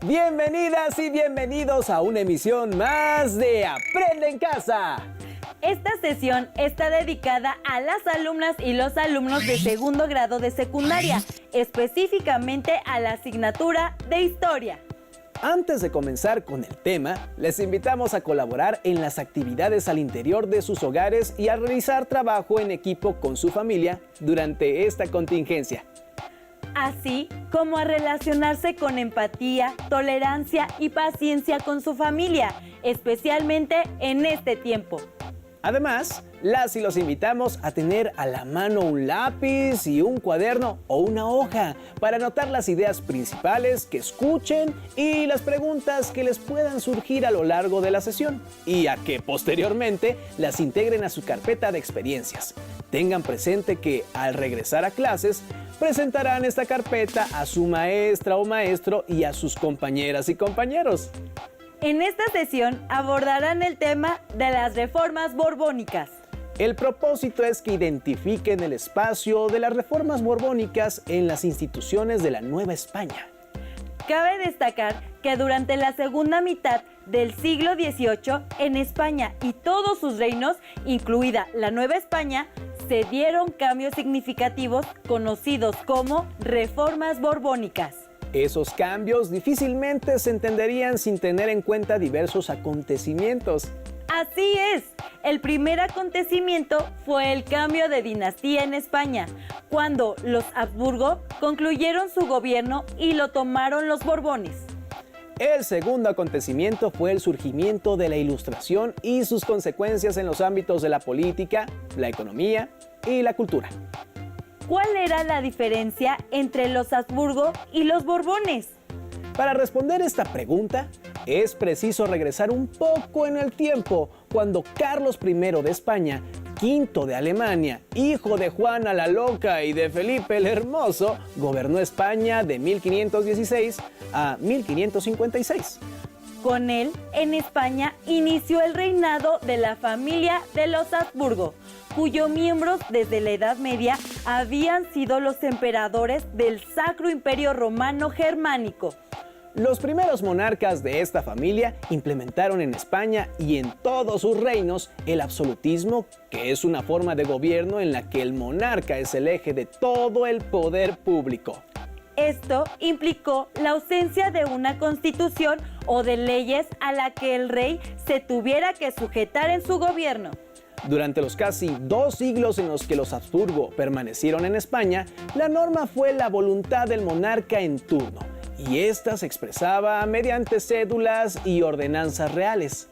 Bienvenidas y bienvenidos a una emisión más de Aprende en Casa. Esta sesión está dedicada a las alumnas y los alumnos de segundo grado de secundaria, específicamente a la asignatura de Historia. Antes de comenzar con el tema, les invitamos a colaborar en las actividades al interior de sus hogares y a realizar trabajo en equipo con su familia durante esta contingencia. Así como a relacionarse con empatía, tolerancia y paciencia con su familia, especialmente en este tiempo. Además, las y los invitamos a tener a la mano un lápiz y un cuaderno o una hoja para anotar las ideas principales que escuchen y las preguntas que les puedan surgir a lo largo de la sesión y a que posteriormente las integren a su carpeta de experiencias. Tengan presente que al regresar a clases presentarán esta carpeta a su maestra o maestro y a sus compañeras y compañeros. En esta sesión abordarán el tema de las reformas borbónicas. El propósito es que identifiquen el espacio de las reformas borbónicas en las instituciones de la Nueva España. Cabe destacar que durante la segunda mitad del siglo XVIII, en España y todos sus reinos, incluida la Nueva España, se dieron cambios significativos conocidos como reformas borbónicas. Esos cambios difícilmente se entenderían sin tener en cuenta diversos acontecimientos. Así es, el primer acontecimiento fue el cambio de dinastía en España, cuando los Habsburgo concluyeron su gobierno y lo tomaron los Borbones. El segundo acontecimiento fue el surgimiento de la Ilustración y sus consecuencias en los ámbitos de la política, la economía y la cultura. ¿Cuál era la diferencia entre los Habsburgo y los Borbones? Para responder esta pregunta, es preciso regresar un poco en el tiempo, cuando Carlos I de España, V de Alemania, hijo de Juana la Loca y de Felipe el Hermoso, gobernó España de 1516 a 1556. Con él, en España, inició el reinado de la familia de los Habsburgo, cuyos miembros desde la Edad Media habían sido los emperadores del Sacro Imperio Romano Germánico. Los primeros monarcas de esta familia implementaron en España y en todos sus reinos el absolutismo, que es una forma de gobierno en la que el monarca es el eje de todo el poder público. Esto implicó la ausencia de una constitución o de leyes a la que el rey se tuviera que sujetar en su gobierno. Durante los casi 2 siglos en los que los Habsburgo permanecieron en España, la norma fue la voluntad del monarca en turno, y esta se expresaba mediante cédulas y ordenanzas reales.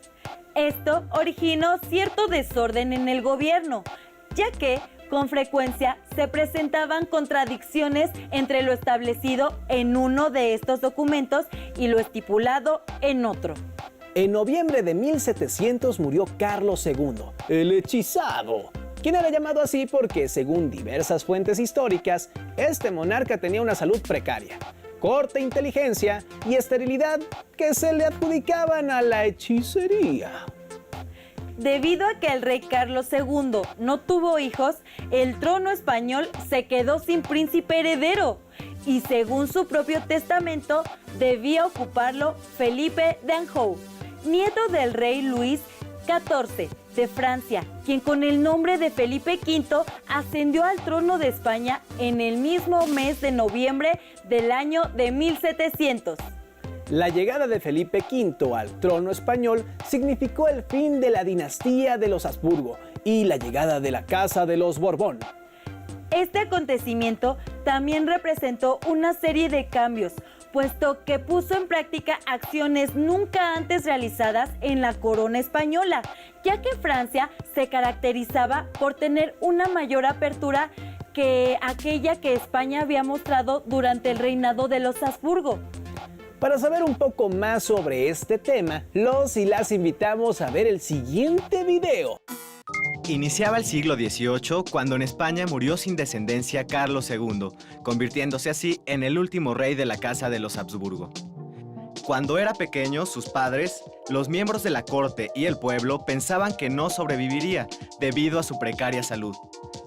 Esto originó cierto desorden en el gobierno, ya que con frecuencia se presentaban contradicciones entre lo establecido en uno de estos documentos y lo estipulado en otro. En noviembre de 1700 murió Carlos II, el hechizado, quien era llamado así porque, según diversas fuentes históricas, este monarca tenía una salud precaria, corta inteligencia y esterilidad que se le adjudicaban a la hechicería. Debido a que el rey Carlos II no tuvo hijos, el trono español se quedó sin príncipe heredero y, según su propio testamento, debía ocuparlo Felipe de Anjou, nieto del rey Luis XIV de Francia, quien con el nombre de Felipe V ascendió al trono de España en el mismo mes de noviembre del año de 1700. La llegada de Felipe V al trono español significó el fin de la dinastía de los Habsburgo y la llegada de la Casa de los Borbón. Este acontecimiento también representó una serie de cambios, puesto que puso en práctica acciones nunca antes realizadas en la corona española, ya que Francia se caracterizaba por tener una mayor apertura que aquella que España había mostrado durante el reinado de los Habsburgo. Para saber un poco más sobre este tema, los y las invitamos a ver el siguiente video. Iniciaba el siglo XVIII cuando en España murió sin descendencia Carlos II, convirtiéndose así en el último rey de la casa de los Habsburgo. Cuando era pequeño, sus padres, los miembros de la corte y el pueblo pensaban que no sobreviviría debido a su precaria salud.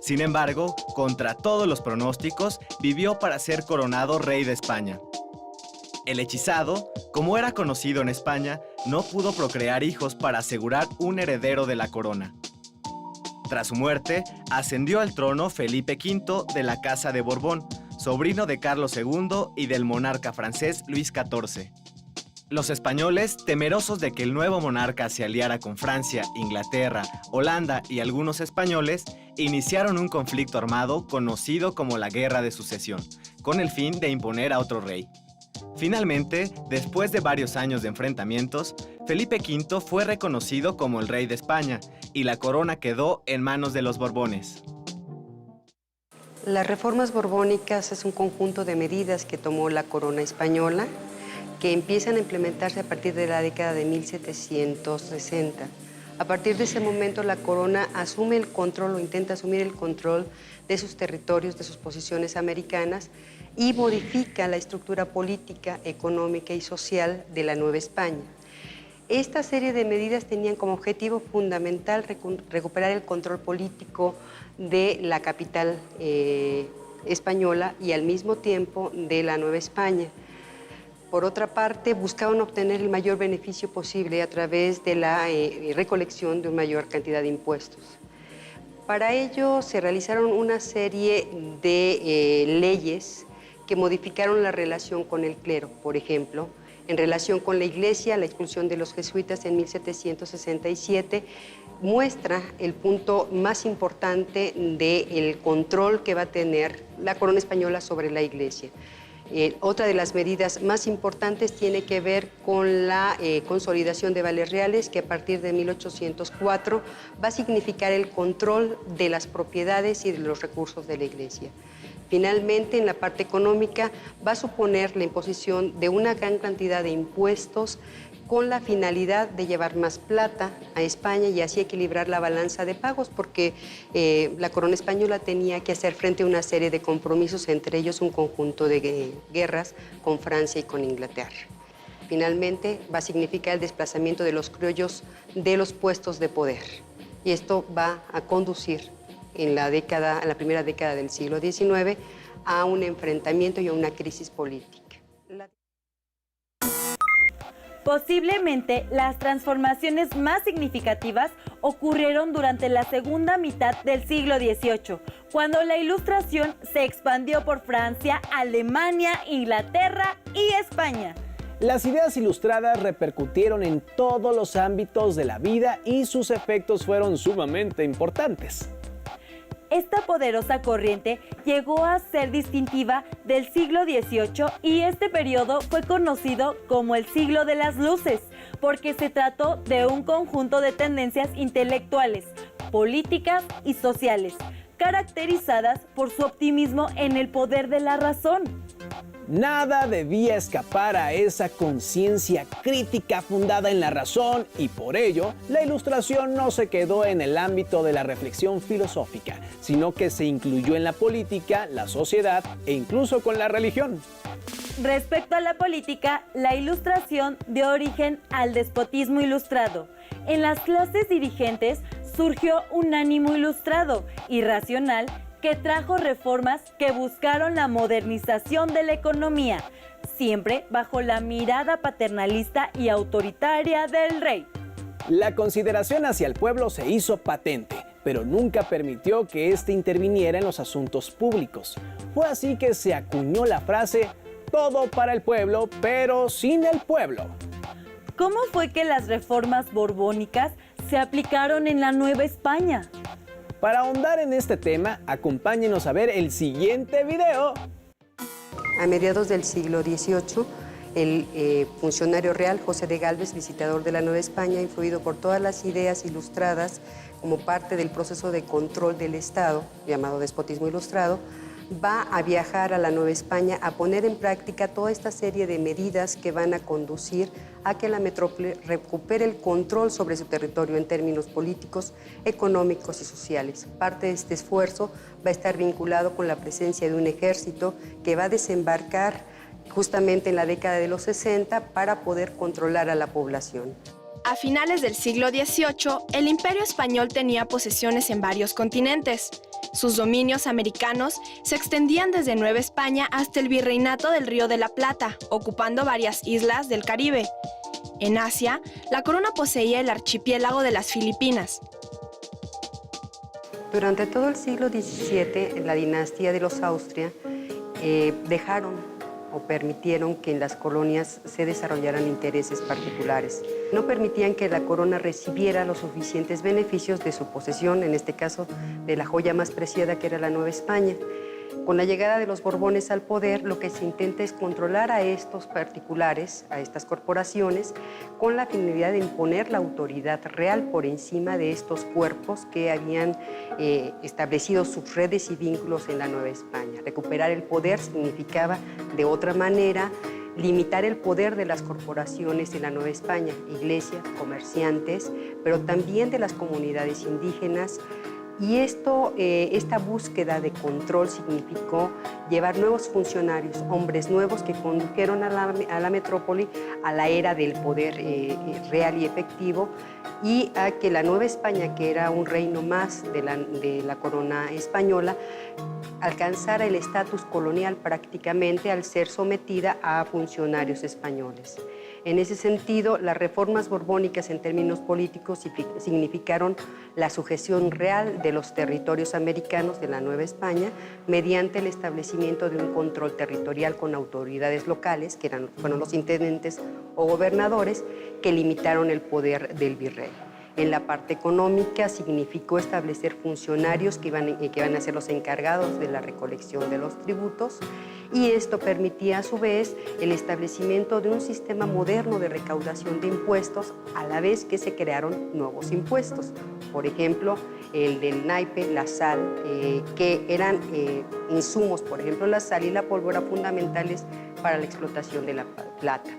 Sin embargo, contra todos los pronósticos, vivió para ser coronado rey de España. El hechizado, como era conocido en España, no pudo procrear hijos para asegurar un heredero de la corona. Tras su muerte, ascendió al trono Felipe V de la Casa de Borbón, sobrino de Carlos II y del monarca francés Luis XIV. Los españoles, temerosos de que el nuevo monarca se aliara con Francia, Inglaterra, Holanda y algunos españoles, iniciaron un conflicto armado conocido como la Guerra de Sucesión, con el fin de imponer a otro rey. Finalmente, después de varios años de enfrentamientos, Felipe V fue reconocido como el rey de España y la corona quedó en manos de los Borbones. Las reformas borbónicas es un conjunto de medidas que tomó la corona española que empiezan a implementarse a partir de la década de 1760. A partir de ese momento la corona asume el control o intenta asumir el control de sus territorios, de sus posiciones americanas y modifica la estructura política, económica y social de la Nueva España. Esta serie de medidas tenían como objetivo fundamental recuperar el control político de la capital española y al mismo tiempo de la Nueva España. Por otra parte, buscaban obtener el mayor beneficio posible a través de la recolección de una mayor cantidad de impuestos. Para ello se realizaron una serie de leyes que modificaron la relación con el clero. Por ejemplo, en relación con la Iglesia, la expulsión de los jesuitas en 1767 muestra el punto más importante del control que va a tener la corona española sobre la Iglesia. Otra de las medidas más importantes tiene que ver con la consolidación de vales reales, que a partir de 1804 va a significar el control de las propiedades y de los recursos de la Iglesia. Finalmente, en la parte económica, va a suponer la imposición de una gran cantidad de impuestos con la finalidad de llevar más plata a España y así equilibrar la balanza de pagos, porque la corona española tenía que hacer frente a una serie de compromisos, entre ellos un conjunto de guerras con Francia y con Inglaterra. Finalmente, va a significar el desplazamiento de los criollos de los puestos de poder. Y esto va a conducir en la primera década del siglo XIX a un enfrentamiento y a una crisis política. Posiblemente las transformaciones más significativas ocurrieron durante la segunda mitad del siglo XVIII, cuando la Ilustración se expandió por Francia, Alemania, Inglaterra y España. Las ideas ilustradas repercutieron en todos los ámbitos de la vida y sus efectos fueron sumamente importantes. Esta poderosa corriente llegó a ser distintiva del siglo XVIII y este periodo fue conocido como el siglo de las luces, porque se trató de un conjunto de tendencias intelectuales, políticas y sociales, caracterizadas por su optimismo en el poder de la razón. Nada debía escapar a esa conciencia crítica fundada en la razón y por ello la Ilustración no se quedó en el ámbito de la reflexión filosófica, sino que se incluyó en la política, la sociedad e incluso con la religión. Respecto a la política, la Ilustración dio origen al despotismo ilustrado. En las clases dirigentes surgió un ánimo ilustrado y racional que trajo reformas que buscaron la modernización de la economía, siempre bajo la mirada paternalista y autoritaria del rey. La consideración hacia el pueblo se hizo patente, pero nunca permitió que éste interviniera en los asuntos públicos. Fue así que se acuñó la frase "todo para el pueblo, pero sin el pueblo". ¿Cómo fue que las reformas borbónicas se aplicaron en la Nueva España? Para ahondar en este tema, acompáñenos a ver el siguiente video. A mediados del siglo XVIII, el funcionario real José de Gálvez, visitador de la Nueva España, influido por todas las ideas ilustradas como parte del proceso de control del Estado, llamado despotismo ilustrado, va a viajar a la Nueva España a poner en práctica toda esta serie de medidas que van a conducir a que la metrópoli recupere el control sobre su territorio en términos políticos, económicos y sociales. Parte de este esfuerzo va a estar vinculado con la presencia de un ejército que va a desembarcar justamente en la década de los 60 para poder controlar a la población. A finales del siglo XVIII, el Imperio Español tenía posesiones en varios continentes. Sus dominios americanos se extendían desde Nueva España hasta el Virreinato del Río de la Plata, ocupando varias islas del Caribe. En Asia, la corona poseía el archipiélago de las Filipinas. Durante todo el siglo XVII, la dinastía de los Austria dejaron o permitieron que en las colonias se desarrollaran intereses particulares. No permitían que la corona recibiera los suficientes beneficios de su posesión, en este caso de la joya más preciada que era la Nueva España. Con la llegada de los Borbones al poder, lo que se intenta es controlar a estos particulares, a estas corporaciones, con la finalidad de imponer la autoridad real por encima de estos cuerpos que habían establecido sus redes y vínculos en la Nueva España. Recuperar el poder significaba, de otra manera, limitar el poder de las corporaciones en la Nueva España, iglesias, comerciantes, pero también de las comunidades indígenas. Y esta búsqueda de control significó llevar nuevos funcionarios, hombres nuevos que condujeron a la metrópoli a la era del poder real y efectivo, y a que la Nueva España, que era un reino más de la corona española, alcanzara el estatus colonial prácticamente al ser sometida a funcionarios españoles. En ese sentido, las reformas borbónicas en términos políticos significaron la sujeción real de los territorios americanos de la Nueva España mediante el establecimiento de un control territorial con autoridades locales, que fueron los intendentes o gobernadores, que limitaron el poder del virrey. En la parte económica significó establecer funcionarios que iban a ser los encargados de la recolección de los tributos, y esto permitía a su vez el establecimiento de un sistema moderno de recaudación de impuestos, a la vez que se crearon nuevos impuestos. Por ejemplo, el del naipe, la sal, que eran insumos, por ejemplo, la sal y la pólvora fundamentales para la explotación de la plata.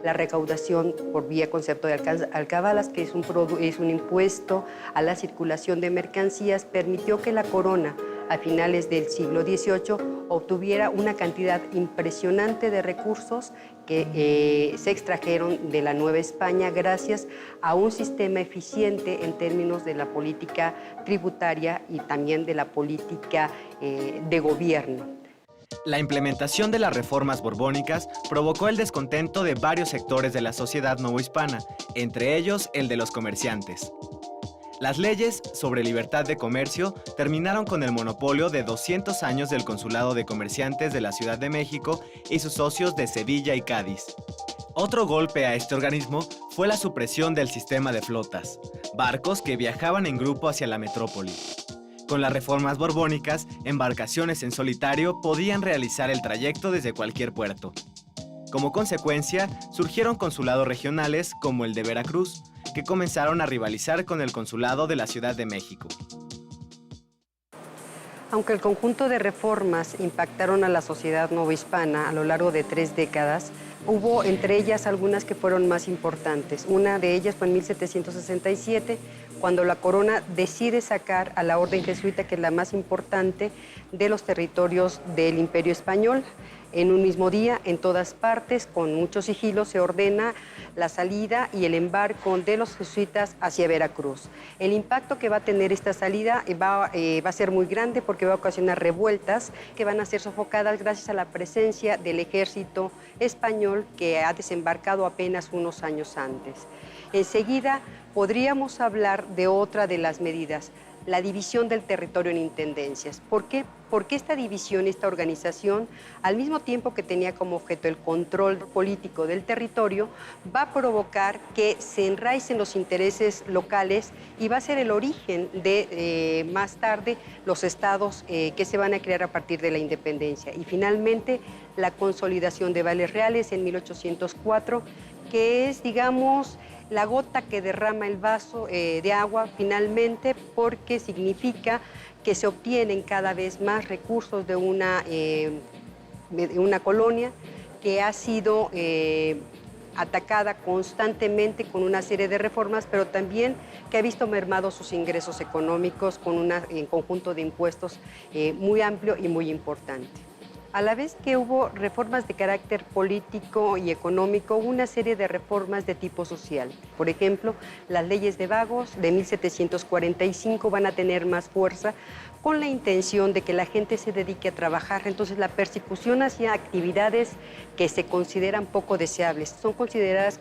La recaudación por vía concepto de alcabalas, que es un impuesto a la circulación de mercancías, permitió que la corona, a finales del siglo XVIII, obtuviera una cantidad impresionante de recursos que se extrajeron de la Nueva España gracias a un sistema eficiente en términos de la política tributaria y también de la política de gobierno. La implementación de las reformas borbónicas provocó el descontento de varios sectores de la sociedad novohispana, entre ellos el de los comerciantes. Las leyes sobre libertad de comercio terminaron con el monopolio de 200 años del Consulado de Comerciantes de la Ciudad de México y sus socios de Sevilla y Cádiz. Otro golpe a este organismo fue la supresión del sistema de flotas, barcos que viajaban en grupo hacia la metrópoli. Con las reformas borbónicas, embarcaciones en solitario podían realizar el trayecto desde cualquier puerto. Como consecuencia, surgieron consulados regionales como el de Veracruz, que comenzaron a rivalizar con el consulado de la Ciudad de México. Aunque el conjunto de reformas impactaron a la sociedad novohispana a lo largo de 3 décadas, hubo entre ellas algunas que fueron más importantes. Una de ellas fue en 1767, cuando la corona decide sacar a la orden jesuita, que es la más importante de los territorios del Imperio Español. En un mismo día, en todas partes, con mucho sigilo, se ordena la salida y el embarco de los jesuitas hacia Veracruz. El impacto que va a tener esta salida va a ser muy grande, porque va a ocasionar revueltas que van a ser sofocadas gracias a la presencia del ejército español, que ha desembarcado apenas unos años antes. Enseguida podríamos hablar de otra de las medidas, la división del territorio en intendencias. ¿Por qué? Porque esta división, esta organización, al mismo tiempo que tenía como objeto el control político del territorio, va a provocar que se enraicen los intereses locales y va a ser el origen de, más tarde, los estados que se van a crear a partir de la independencia. Y finalmente, la consolidación de vales reales en 1804, que es, digamos, la gota que derrama el vaso de agua finalmente, porque significa que se obtienen cada vez más recursos de una colonia que ha sido atacada constantemente con una serie de reformas, pero también que ha visto mermados sus ingresos económicos con un conjunto de impuestos muy amplio y muy importante. A la vez que hubo reformas de carácter político y económico, hubo una serie de reformas de tipo social. Por ejemplo, las leyes de vagos de 1745 van a tener más fuerza con la intención de que la gente se dedique a trabajar. Entonces, la persecución hacia actividades que se consideran poco deseables son consideradas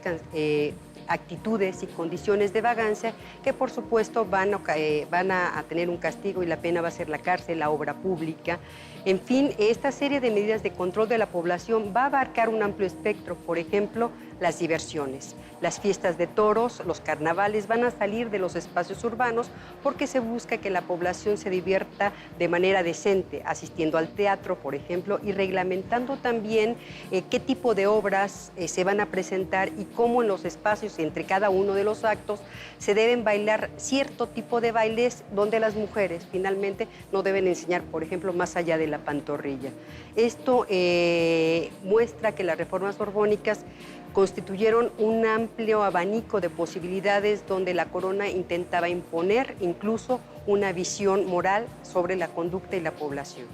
actitudes y condiciones de vagancia que por supuesto van a tener un castigo y la pena va a ser la cárcel, la obra pública. En fin, esta serie de medidas de control de la población va a abarcar un amplio espectro. Por ejemplo, las diversiones, las fiestas de toros, los carnavales van a salir de los espacios urbanos porque se busca que la población se divierta de manera decente, asistiendo al teatro, por ejemplo, y reglamentando también qué tipo de obras se van a presentar y cómo en los espacios entre cada uno de los actos se deben bailar cierto tipo de bailes donde las mujeres finalmente no deben enseñar, por ejemplo, más allá de la pantorrilla. Esto muestra que las reformas borbónicas constituyeron un amplio abanico de posibilidades donde la corona intentaba imponer incluso una visión moral sobre la conducta y la población.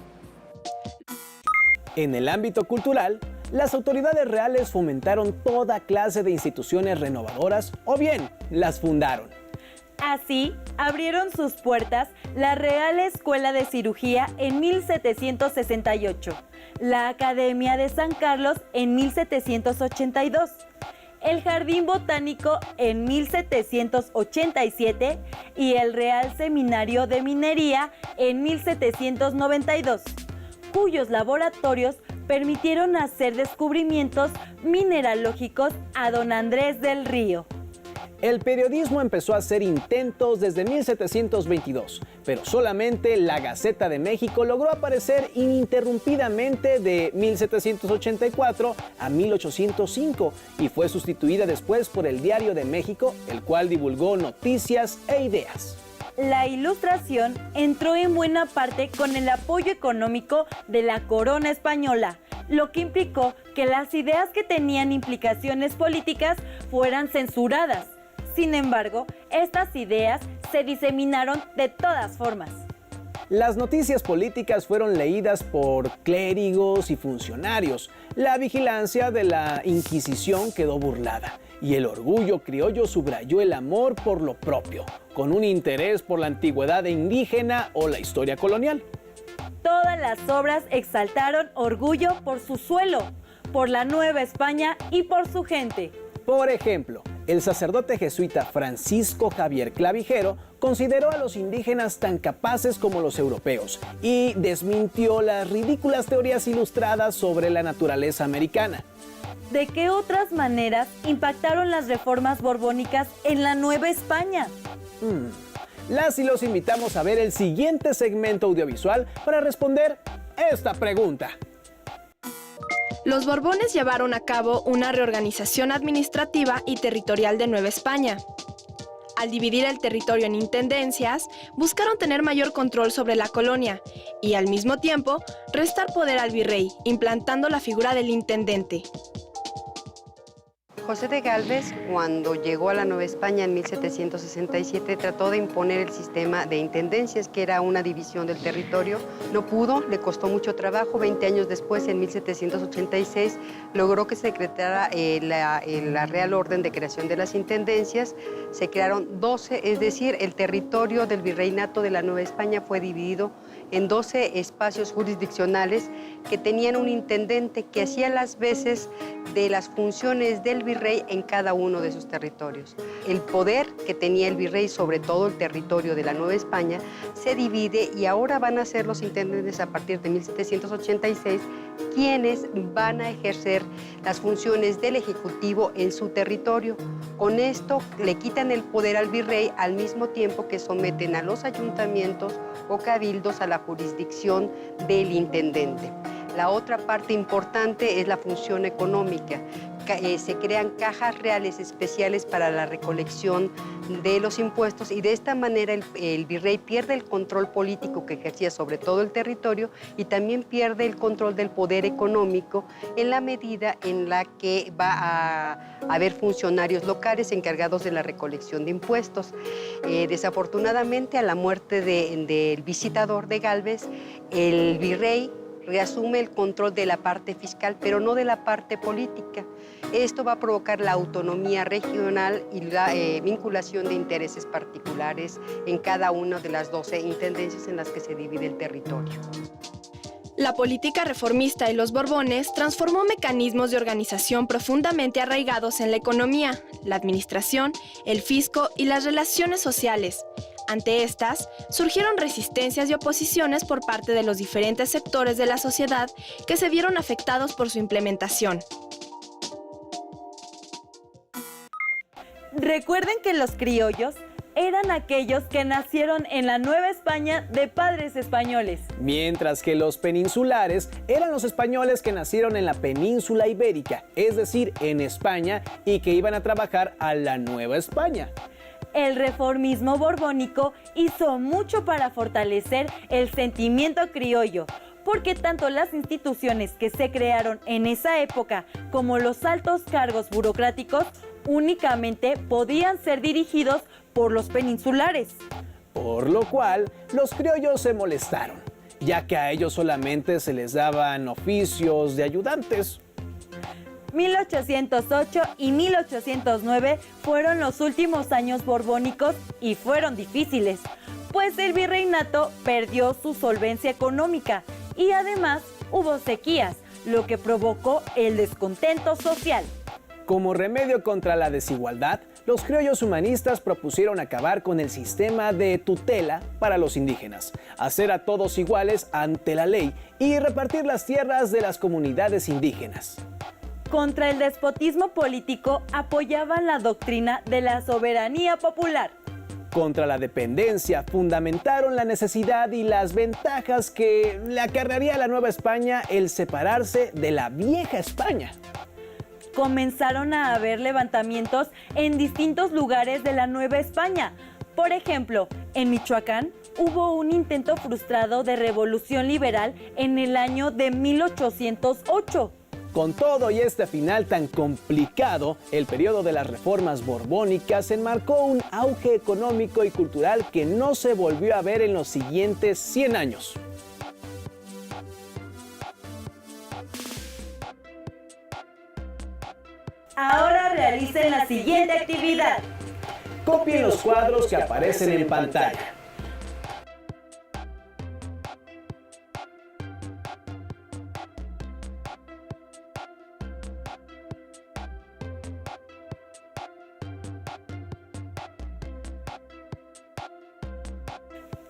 En el ámbito cultural, las autoridades reales fomentaron toda clase de instituciones renovadoras o bien las fundaron. Así, abrieron sus puertas la Real Escuela de Cirugía en 1768, la Academia de San Carlos en 1782, el Jardín Botánico en 1787 y el Real Seminario de Minería en 1792, cuyos laboratorios permitieron hacer descubrimientos mineralógicos a don Andrés del Río. El periodismo empezó a hacer intentos desde 1722, pero solamente la Gaceta de México logró aparecer ininterrumpidamente de 1784 a 1805 y fue sustituida después por el Diario de México, el cual divulgó noticias e ideas. La Ilustración entró en buena parte con el apoyo económico de la corona española, lo que implicó que las ideas que tenían implicaciones políticas fueran censuradas. Sin embargo, estas ideas se diseminaron de todas formas. Las noticias políticas fueron leídas por clérigos y funcionarios. La vigilancia de la Inquisición quedó burlada y el orgullo criollo subrayó el amor por lo propio, con un interés por la antigüedad indígena o la historia colonial. Todas las obras exaltaron orgullo por su suelo, por la Nueva España y por su gente. Por ejemplo, el sacerdote jesuita Francisco Javier Clavijero consideró a los indígenas tan capaces como los europeos y desmintió las ridículas teorías ilustradas sobre la naturaleza americana. ¿De qué otras maneras impactaron las reformas borbónicas en la Nueva España? Las y los invitamos a ver el siguiente segmento audiovisual para responder esta pregunta. Los Borbones llevaron a cabo una reorganización administrativa y territorial de Nueva España. Al dividir el territorio en intendencias, buscaron tener mayor control sobre la colonia y, al mismo tiempo, restar poder al virrey, implantando la figura del intendente. José de Gálvez, cuando llegó a la Nueva España en 1767, trató de imponer el sistema de intendencias, que era una división del territorio. No pudo, le costó mucho trabajo. 20 años después, en 1786, logró que se decretara la Real Orden de Creación de las Intendencias. Se crearon 12, es decir, el territorio del virreinato de la Nueva España fue dividido en 12 espacios jurisdiccionales que tenían un intendente que hacía las veces de las funciones del virrey en cada uno de sus territorios. El poder que tenía el virrey sobre todo el territorio de la Nueva España se divide y ahora van a ser los intendentes a partir de 1786 quienes van a ejercer las funciones del Ejecutivo en su territorio. Con esto le quitan el poder al virrey al mismo tiempo que someten a los ayuntamientos o cabildos a la jurisdicción del intendente. La otra parte importante es la función económica. Se crean cajas reales especiales para la recolección de los impuestos y de esta manera el virrey pierde el control político que ejercía sobre todo el territorio y también pierde el control del poder económico en la medida en la que va a haber funcionarios locales encargados de la recolección de impuestos. Desafortunadamente, a la muerte del visitador de Gálvez, el virrey reasume el control de la parte fiscal, pero no de la parte política. Esto va a provocar la autonomía regional y la vinculación de intereses particulares en cada una de las 12 intendencias en las que se divide el territorio. La política reformista y los Borbones transformó mecanismos de organización profundamente arraigados en la economía, la administración, el fisco y las relaciones sociales. Ante estas, surgieron resistencias y oposiciones por parte de los diferentes sectores de la sociedad que se vieron afectados por su implementación. Recuerden que los criollos eran aquellos que nacieron en la Nueva España de padres españoles. Mientras que los peninsulares eran los españoles que nacieron en la península ibérica, es decir, en España, y que iban a trabajar a la Nueva España. El reformismo borbónico hizo mucho para fortalecer el sentimiento criollo, porque tanto las instituciones que se crearon en esa época como los altos cargos burocráticos únicamente podían ser dirigidos por los peninsulares. Por lo cual, los criollos se molestaron, ya que a ellos solamente se les daban oficios de ayudantes. 1808 y 1809 fueron los últimos años borbónicos y fueron difíciles, pues el virreinato perdió su solvencia económica y además hubo sequías, lo que provocó el descontento social. Como remedio contra la desigualdad, los criollos humanistas propusieron acabar con el sistema de tutela para los indígenas, hacer a todos iguales ante la ley y repartir las tierras de las comunidades indígenas. Contra el despotismo político apoyaban la doctrina de la soberanía popular. Contra la dependencia fundamentaron la necesidad y las ventajas que le acarrearía a la Nueva España el separarse de la Vieja España. Comenzaron a haber levantamientos en distintos lugares de la Nueva España. Por ejemplo, en Michoacán hubo un intento frustrado de revolución liberal en el año de 1808. Con todo y este final tan complicado, el periodo de las reformas borbónicas enmarcó un auge económico y cultural que no se volvió a ver en los siguientes 100 años. Ahora realicen la siguiente actividad. Copien los cuadros que aparecen en pantalla.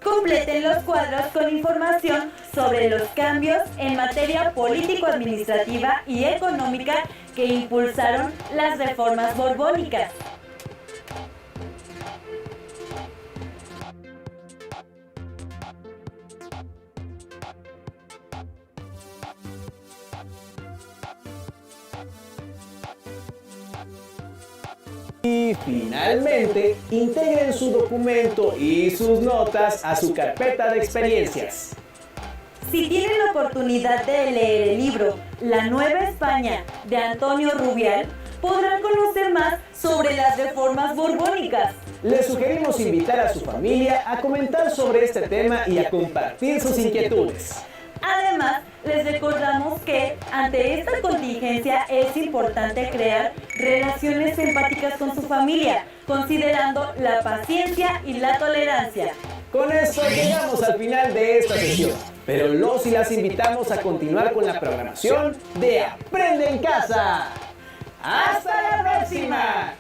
Completen los cuadros con información sobre los cambios en materia político-administrativa y económica que impulsaron las reformas borbónicas. Y finalmente, integren su documento y sus notas a su carpeta de experiencias. Si tienen la oportunidad de leer el libro La Nueva España de Antonio Rubial, podrán conocer más sobre las reformas borbónicas. Les sugerimos invitar a su familia a comentar sobre este tema y a compartir sus inquietudes. Además, les recordamos que ante esta contingencia es importante crear relaciones empáticas con su familia, considerando la paciencia y la tolerancia. Con esto llegamos al final de esta sesión, pero los y las invitamos a continuar con la programación de Aprende en Casa. ¡Hasta la próxima!